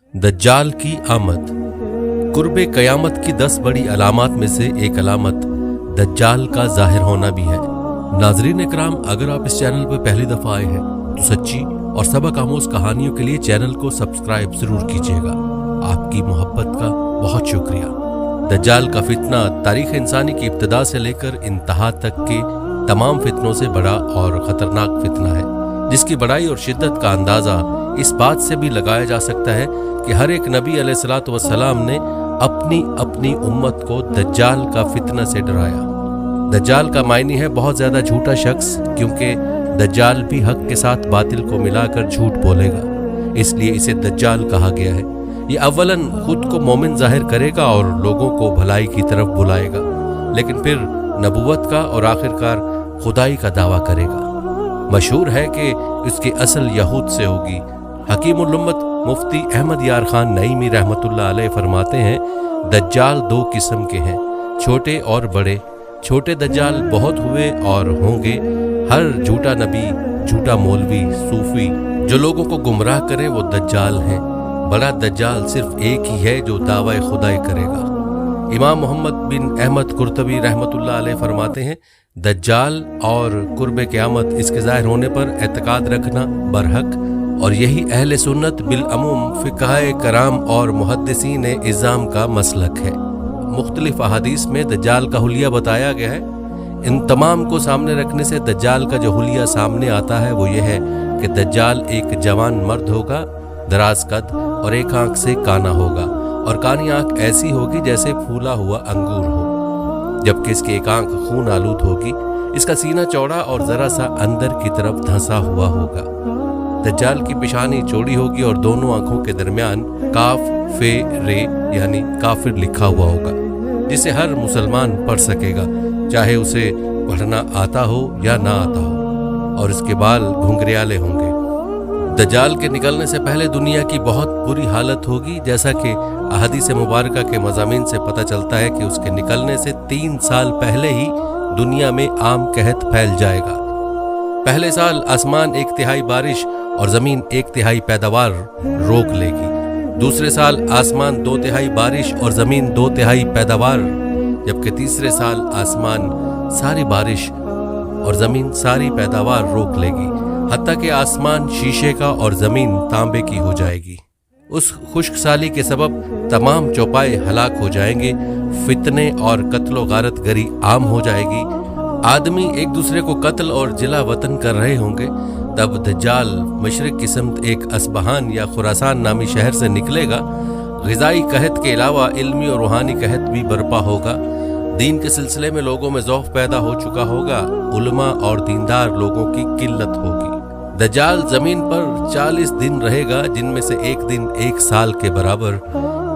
दज्जाल की आमद। कुर्बे क़यामत की 10 बड़ी अलामात में से एक अलामत दज्जाल का जाहिर होना भी है। नाज़रीन इकराम, अगर आप इस चैनल पर पहली दफ़ा आए हैं तो सच्ची और सबक आमोज़ कहानियों के लिए चैनल को सब्सक्राइब ज़रूर कीजिएगा। आपकी मोहब्बत का बहुत शुक्रिया। दज्जाल का फितना तारीख़ इंसानी की इब्तिदा से लेकर इंतहा तक के तमाम फितनों से बड़ा और ख़तरनाक फितना है, जिसकी बड़ाई और शिद्दत का अंदाज़ा इस बात से भी लगाया जा सकता है कि हर एक नबी अलैहिस्सलातु वस्सलाम ने अपनी अपनी उम्मत को दज्जाल का फितना से डराया। दज्जाल का मायने है बहुत ज़्यादा झूठा शख्स, क्योंकि दज्जाल भी हक के साथ बातिल को मिलाकर झूठ बोलेगा, इसलिए इसे दज्जाल कहा गया है। ये अव्वलन खुद को मोमिन जाहिर करेगा और लोगों को भलाई की तरफ बुलाएगा, लेकिन फिर नबूवत का और आखिरकार खुदाई का दावा करेगा। मशहूर है कि उसकी असल यहूद से होगी। हकीमुल उम्मत मुफ्ती अहमद यार खान नईमी रहमतुल्लाह अलैह फरमाते हैं, दज्जाल 2 किस्म के हैं, छोटे और बड़े। छोटे दज्जाल बहुत हुए और होंगे। हर झूठा नबी, झूठा मौलवी, सूफी जो लोगों को गुमराह करे वो दज्जाल हैं। बड़ा दज्जाल सिर्फ एक ही है जो दावा खुदाई करेगा। इमाम मोहम्मद बिन अहमद कुर्तबी रहमतुल्लाह अलैह फरमाते हैं, दज्जाल और कुर्बे क़यामत इसके ज़ाहिर होने पर एतकाद रखना बरहक, और यही अहले सुन्नत बिल अमूम फ़िक़्हाए कराम और मुहद्दिसीन इज़ाम का मसलक है। मुख्तलिफ अहादीस में दज्जाल का हुलिया बताया गया है। इन तमाम को सामने रखने से दज्जाल का जो हुलिया सामने आता है वो ये है कि दज्जाल एक जवान मर्द होगा, दराज कद और एक आंख से काना होगा, और कानी आंख ऐसी होगी जैसे फूला हुआ अंगूर हो, जबकि इसकी एक आंख खून आलूद होगी। इसका सीना चौड़ा और जरा सा अंदर की तरफ धंसा हुआ होगा। दज्जाल की पेशानी चौड़ी होगी और दोनों आंखों के दरमियान काफ फे रे यानी काफिर लिखा हुआ होगा, जिसे हर मुसलमान पढ़ सकेगा, चाहे उसे पढ़ना आता हो या ना आता हो, और इसके बाल घुंघरियाले होंगे। दज्जाल के निकलने से पहले दुनिया की बहुत बुरी हालत होगी, जैसा कि अहादीस मुबारका के मज़ामीन से पता चलता है कि उसके निकलने से 3 साल पहले ही दुनिया में आम कहत फैल जाएगा। पहले साल आसमान 1/3 बारिश और ज़मीन 1/3 पैदावार रोक लेगी। दूसरे साल आसमान 2/3 बारिश और ज़मीन 2/3 पैदावार, जबकि तीसरे साल आसमान सारी बारिश और ज़मीन सारी पैदावार रोक लेगी, हत्ता कि आसमान शीशे का और ज़मीन तांबे की हो जाएगी। उस खुश्क साली के सबब तमाम चौपाए हलाक हो जाएंगे, फितने और कत्लो गारत गरी आम हो जाएगी, आदमी एक दूसरे को कत्ल और जिला वतन कर रहे होंगे। तब दज्जाल मशरिक की समत एक असबहान या खुरासान नामी शहर से निकलेगा। ग़िज़ाई कहत के अलावा इल्मी और रूहानी कहत भी बर्पा होगा। दीन के सिलसिले में लोगों में ज़ौफ़ पैदा हो चुका होगा। उलमा और दीनदार लोगों की किल्लत होगी। दज्जाल ज़मीन पर 40 दिन रहेगा, जिनमें से एक दिन 1 साल के बराबर,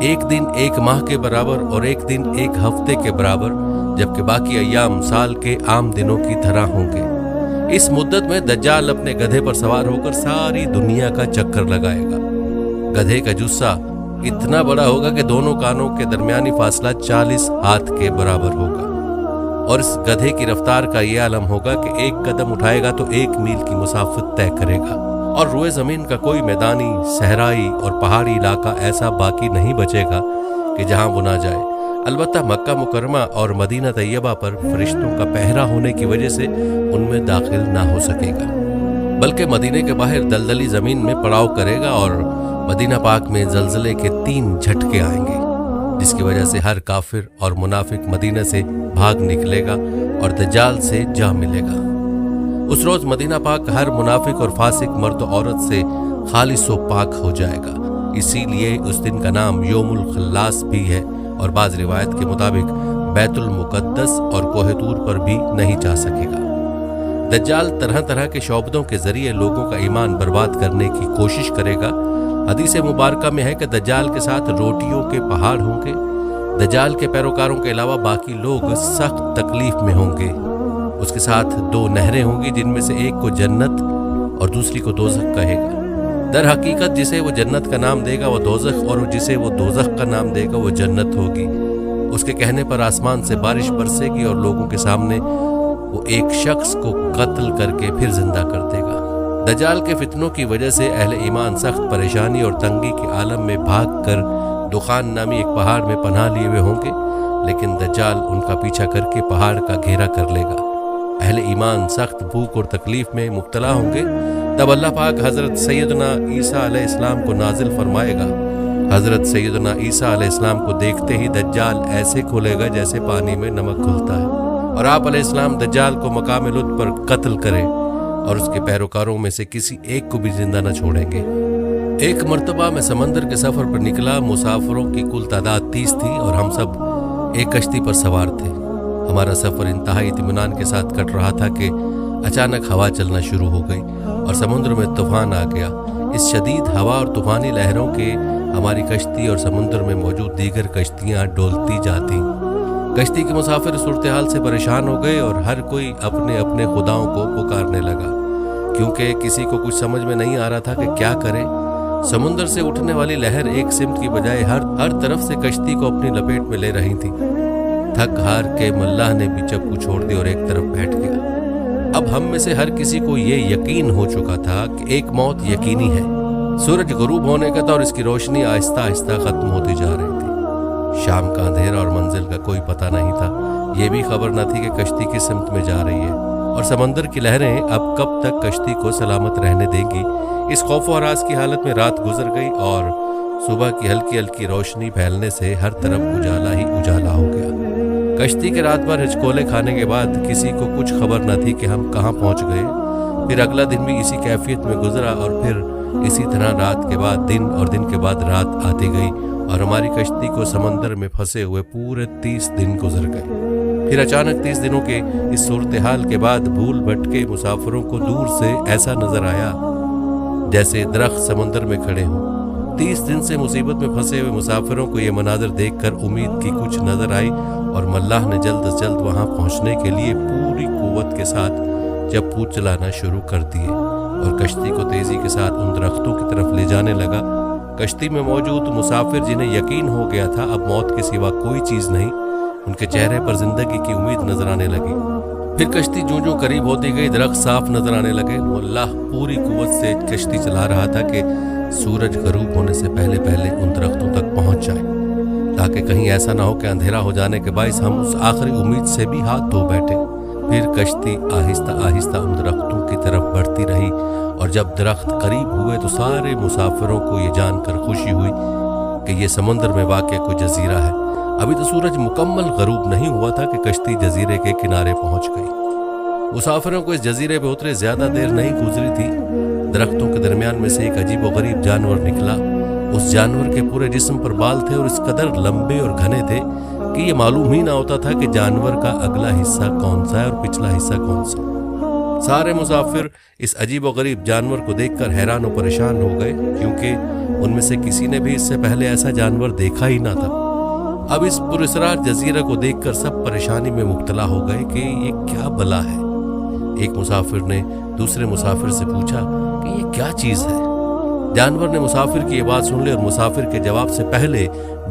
एक दिन 1 माह के बराबर और एक दिन 1 हफ्ते के बराबर, जबकि बाकी अय्याम साल के आम दिनों की तरह होंगे। इस मुद्दत में दज्जाल अपने गधे पर सवार होकर सारी दुनिया का चक्कर लगाएगा। गधे का जुस्सा इतना बड़ा होगा कि दोनों कानों के दरमियानी फासला 40 हाथ के बराबर होगा, और इस गधे की रफ्तार का ये आलम होगा कि एक कदम उठाएगा तो 1 मील की मुसाफत तय करेगा, और रुए ज़मीन का कोई मैदानी, सहराई और पहाड़ी इलाका ऐसा बाकी नहीं बचेगा कि जहां वो ना जाए। अलबत्ता मक्का मुकरमा और मदीना तैयबा पर फरिश्तों का पहरा होने की वजह से उनमें दाखिल ना हो सकेगा, बल्कि मदीने के बाहर दलदली ज़मीन में पड़ाव करेगा, और मदीना पाक में ज़लज़ले के 3 झटके आएंगे, जिसकी वजह से हर काफिर और मुनाफिक मदीने से भाग निकलेगा और दज्जाल से जा मिलेगा। उस रोज़ मदीना पाक हर मुनाफिक और फासिक मर्द औरत से खालिस व पाक हो जाएगा। इसीलिए उस दिन का नाम यौमुल खल्लास भी है, और बाज़ रिवायत के मुताबिक बैतुल मुक़द्दस और कोहे तूर पर भी नहीं जा सकेगा। दज्जाल तरह तरह के शौबदों के ज़रिए लोगों का ईमान बर्बाद करने की कोशिश करेगा। हदीस मुबारका में है कि दज्जाल के साथ रोटियों के पहाड़ होंगे। दज्जाल के पैरोकारों के अलावा बाकी लोग सख्त तकलीफ में होंगे। उसके साथ 2 नहरें होंगी, जिनमें से एक को जन्नत और दूसरी को दोज़ख कहेगा। दर हकीकत जिसे वो जन्नत का नाम देगा वो दोज़ख, और जिसे वो दोज़ख का नाम देगा वो जन्नत होगी। उसके कहने पर आसमान से बारिश बरसेगी और लोगों के सामने वो एक शख्स को कत्ल करके फिर जिंदा कर देगा। दज्जाल के फितनों की वजह से अहले ईमान सख्त परेशानी और तंगी के आलम में भाग कर दुखान नामी एक पहाड़ में पनाह लिए हुए होंगे, लेकिन दज्जाल उनका पीछा करके पहाड़ का घेरा कर लेगा। अहले ईमान सख्त भूख और तकलीफ में मुब्तला होंगे। तब अल्लाह पाक हज़रत सैयदना ईसा अलैहिस्सलाम को नाजिल फरमाएगा। हज़रत सैयदना ईसा अलैहिस्सलाम को देखते ही दज्जाल ऐसे खुलेगा जैसे पानी में नमक घुलता है, और आप अलैहिस्सलाम दज्जाल को मकाम लुत पर कत्ल करें और उसके पैरोकारों में से किसी एक को भी जिंदा न छोड़ेंगे। एक मर्तबा मैं समंदर के सफ़र पर निकला। मुसाफिरों की कुल तादाद 30 थी और हम सब एक कश्ती पर सवार थे। हमारा सफ़र इंतहाई इत्मीनान के साथ कट रहा था कि अचानक हवा चलना शुरू हो गई और समुद्र में तूफान आ गया। इस शदीद हवा और तूफानी लहरों के हमारी कश्ती और समुद्र में मौजूद दीगर कश्तियाँ डोलती जाती। कश्ती के मुसाफिर सूरत हाल से परेशान हो गए और हर कोई अपने अपने खुदाओं को पुकारने लगा, क्योंकि किसी को कुछ समझ में नहीं आ रहा था कि क्या करे। समुद्र से उठने वाली लहर एक सिमत की बजाय हर तरफ से कश्ती को अपनी लपेट में ले रही थी। थक हार के मल्लाह ने भी चप्पू छोड़ दी और एक तरफ बैठ गया। अब हम में से हर किसी को ये यकीन हो चुका था कि एक मौत यकीनी है। सूरज गुरूब होने का था और इसकी रोशनी आहिस्ता आहिस्ता खत्म होती जा रही थी। शाम का अंधेरा और मंजिल का कोई पता नहीं था। ये भी खबर न थी कि कश्ती किस सिमत में जा रही है और समंदर की लहरें अब कब तक कश्ती को सलामत रहने देंगी। इस खौफ और हरास की हालत में रात गुजर गई और सुबह की हल्की हल्की रोशनी फैलने से हर तरफ उजाला ही उजाला हो गया। कश्ती के रात भर हिचकोले खाने के बाद किसी को कुछ खबर न थी कि हम कहाँ पहुँच गए। फिर अगला दिन भी इसी कैफियत में गुजरा और फिर इसी तरह रात के बाद दिन और दिन के बाद रात आती गई और हमारी कश्ती को समंदर में फंसे हुए पूरे 30 दिन गुजर गए। फिर अचानक 30 दिनों के इस सूरत हाल के बाद भूल भटके मुसाफिरों को दूर से ऐसा नजर आया जैसे दरख्त समंदर में खड़े हों। 30 दिन से मुसीबत में फंसे हुए मुसाफिरों को ये मनाजर देखकर उम्मीद की कुछ नजर आई और मल्लाह ने जल्द से जल्द वहां पहुंचने के लिए पूरी कुव्वत के साथ चप्पू चलाना शुरू कर दिए और कश्ती को तेजी के साथ उन दरख्तों की तरफ ले जाने लगा। कश्ती में मौजूद मुसाफिर जिन्हें यकीन हो गया था अब मौत के सिवा कोई चीज नहीं, उनके चेहरे पर जिंदगी की उम्मीद नजर आने लगी। फिर कश्ती जो करीब होती गई दरख्त साफ नजर आने लगे। मल्लाह पूरी कुव्वत से कश्ती चला रहा था कि सूरज गरूब होने से पहले पहले उन दरख्तों तक पहुंच जाए, ताकि कहीं ऐसा ना हो कि अंधेरा हो जाने के बायस हम उस आखिरी उम्मीद से भी हाथ धो बैठे। फिर कश्ती आहिस्ता आहिस्ता उन दरख्तों की तरफ बढ़ती रही और जब दरख्त करीब हुए तो सारे मुसाफिरों को ये जानकर खुशी हुई कि ये समंदर में वाक़ कोई जजीरा है। अभी तो सूरज मुकम्मल गरूब नहीं हुआ था कि कश्ती जजीरे के किनारे पहुंच गई। मुसाफिरों को इस जजीरे पे उतरे ज्यादा देर नहीं गुजरी थी। दरख्तों के दरमियान में से एक अजीब व गरीब जानवर निकला। उस जानवर के पूरे जिस्म पर बाल थे और इस कदर लंबे और घने थे कि ये मालूम ही ना होता था कि जानवर का अगला हिस्सा कौन सा है और पिछला हिस्सा कौन सा। सारे मुसाफिर इस अजीब व गरीब जानवर को देखकर हैरान और परेशान हो गए, क्योंकि उनमें से किसी ने भी इससे पहले ऐसा जानवर देखा ही ना था। अब इस पुरस्रार जजीरा को देखकर सब परेशानी में मुब्तला हो गए कि ये क्या बला है। एक मुसाफिर ने दूसरे मुसाफिर से पूछा कि ये क्या चीज है। जानवर ने मुसाफिर की ये बात सुन ली और मुसाफिर के जवाब से पहले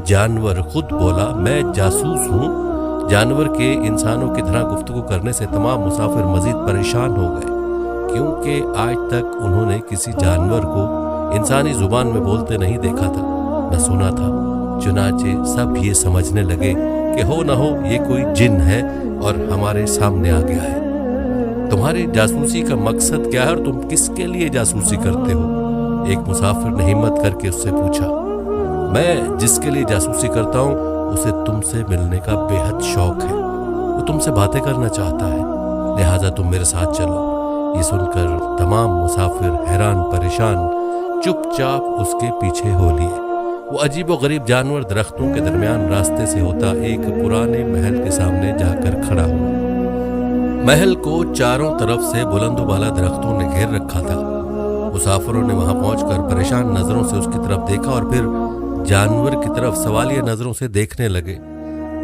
जानवर खुद बोला, मैं जासूस हूँ। जानवर के इंसानों की तरह गुफ्तगू करने से तमाम मुसाफिर मजीद परेशान हो गए, क्योंकि आज तक उन्होंने किसी जानवर को इंसानी जुबान में बोलते नहीं देखा था न सुना था। चुनाचे सब ये समझने लगे कि हो न हो ये कोई जिन है और हमारे सामने आ गया है। तुम्हारी जासूसी का मकसद क्या है और तुम किसके लिए जासूसी करते हो? एक मुसाफिर ने हिम्मत करके उससे पूछा। मैं जिसके लिए जासूसी करता हूँ उसे तुमसे मिलने का बेहद शौक है, वो तुमसे बातें करना चाहता है, लिहाजा तुम मेरे साथ चलो। ये सुनकर तमाम मुसाफिर हैरान परेशान चुपचाप उसके पीछे हो लिए। वो अजीब व गरीब जानवर दरख्तों के दरमियान रास्ते से होता एक पुराने महल के सामने जाकर खड़ा हुआ। महल को चारों तरफ से बुलंदबाला दरख्तों ने घेर रखा था। मुसाफिरों ने वहां पहुंचकर परेशान नजरों से उसकी तरफ देखा और फिर जानवर की तरफ सवालिया नजरों से देखने लगे।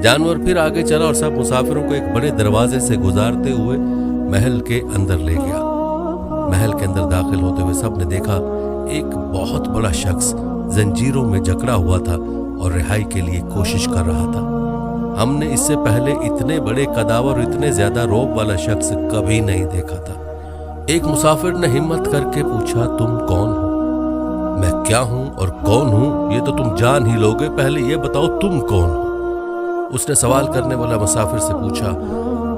जानवर फिर आगे चला और सब मुसाफिरों को एक बड़े दरवाजे से गुजारते हुए महल के अंदर ले गया। महल के अंदर दाखिल होते हुए सब ने देखा एक बहुत बड़ा शख्स जंजीरों में जकड़ा हुआ था और रिहाई के लिए कोशिश कर रहा था। हमने इससे पहले इतने बड़े कदावर और इतने ज्यादा रौब वाला शख्स कभी नहीं देखा था। एक मुसाफिर ने हिम्मत करके पूछा, तुम कौन हो? मैं क्या हूं और कौन हूं ये तो तुम जान ही लोगे, पहले ये बताओ तुम कौन हो? उसने सवाल करने वाला मुसाफिर से पूछा,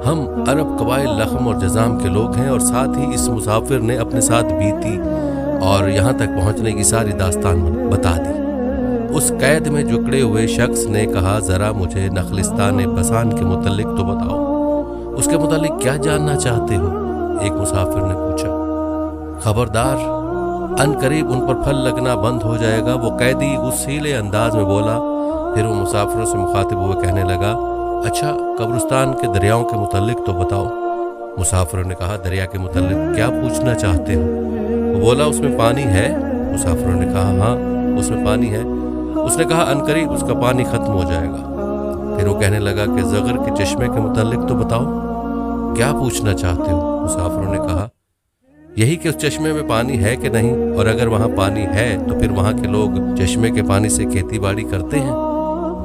हम अरब कबाइल लखम और जजाम के लोग हैं। और साथ ही इस मुसाफिर ने अपने साथ बीती और यहाँ तक पहुँचने की सारी दास्तान बता दी। उस कैद में जकड़े हुए शख्स ने कहा, ज़रा मुझे नखलिस्तान बसान के मुतल्लिक तो बताओ, उसके मुतल्लिक क्या जानना चाहते हो? एक मुसाफिर ने पूछा। खबरदार, अनकरीब उन पर फल लगना बंद हो जाएगा, वो कैदी गुस्सीले अंदाज में बोला। फिर वो मुसाफिरों से मुखातिब हुए कहने लगा, अच्छा कब्रिस्तान के दरियाओं के मुतल्लिक तो बताओ। मुसाफिरों ने कहा, दरिया के मुतल्लिक क्या पूछना चाहते हो? वो बोला, उसमें पानी है? मुसाफिरों ने कहा, हाँ उसमें पानी है। उसने कहा, अनकरीब उसका पानी खत्म हो जाएगा। फिर वो कहने लगा कि ज़गर के चश्मे के मुतल्लिक तो बताओ, क्या पूछना चाहते हो? मुसाफिरों ने कहा, यही कि उस चश्मे में पानी है कि नहीं, और अगर वहाँ पानी है तो फिर वहाँ के लोग चश्मे के पानी से खेती बाड़ी करते हैं।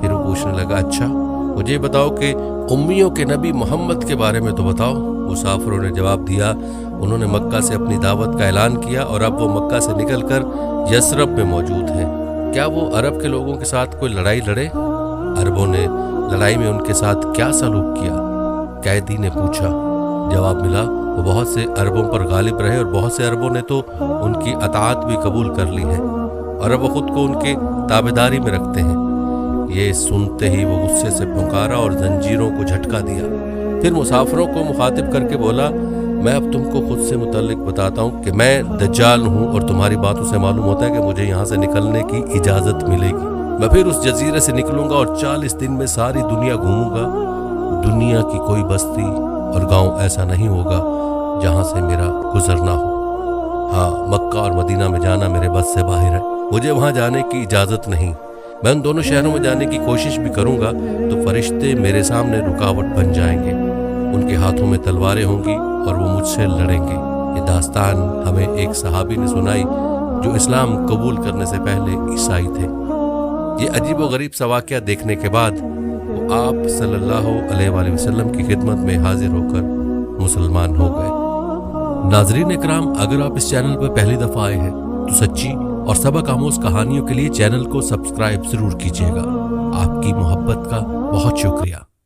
फिर वो पूछने लगा, अच्छा मुझे बताओ कि उम्मियों के नबी मोहम्मद के बारे में तो बताओ। मुसाफिरों ने जवाब दिया, उन्होंने मक्का से अपनी दावत का ऐलान किया और अब वो मक्का से निकलकर यसरब में मौजूद हैं। क्या वो अरब के लोगों के साथ कोई लड़ाई लड़े? अरबों ने लड़ाई में उनके साथ क्या सलूक किया? कैदी ने पूछा। जवाब मिला, वो बहुत से अरबों पर गालिब रहे और बहुत से अरबों ने तो उनकी अताअत भी कबूल कर ली है और अब वो खुद को उनके ताबेदारी में रखते हैं। ये सुनते ही वो गुस्से से पुकारा और जंजीरों को झटका दिया। फिर मुसाफिरों को मुखातिब करके बोला, मैं अब तुमको खुद से मुतल्लिक बताता हूँ कि मैं दज्जाल हूँ और तुम्हारी बातों से मालूम होता है कि मुझे यहाँ से निकलने की इजाज़त मिलेगी। मैं फिर उस जजीरे से निकलूंगा और 40 दिन में सारी दुनिया घूमूंगा। दुनिया की कोई बस्ती और गांव ऐसा नहीं होगा जहाँ से मेरा गुजरना हो। हाँ, मक्का और मदीना में जाना मेरे बस से बाहर है, मुझे वहाँ जाने की इजाज़त नहीं। मैं उन दोनों शहरों में जाने की कोशिश भी करूँगा तो फरिश्ते मेरे सामने रुकावट बन जाएंगे, उनके हाथों में तलवारें होंगी और वो मुझसे लड़ेंगे। ये दास्तान हमें एक सहाबी ने सुनाई जो इस्लाम कबूल करने से पहले ईसाई थे। ये अजीब व गरीब सा वाक़या देखने के बाद वो आप सल्लल्लाहु अलैहि वसल्लम की खिदमत में हाजिर होकर मुसलमान हो गए। नाज़रीन इकराम, अगर आप इस चैनल पर पहली दफ़ा आए हैं तो सच्ची और सबक आमोज़ कहानियों के लिए चैनल को सब्सक्राइब ज़रूर कीजिएगा। आपकी मोहब्बत का बहुत शुक्रिया।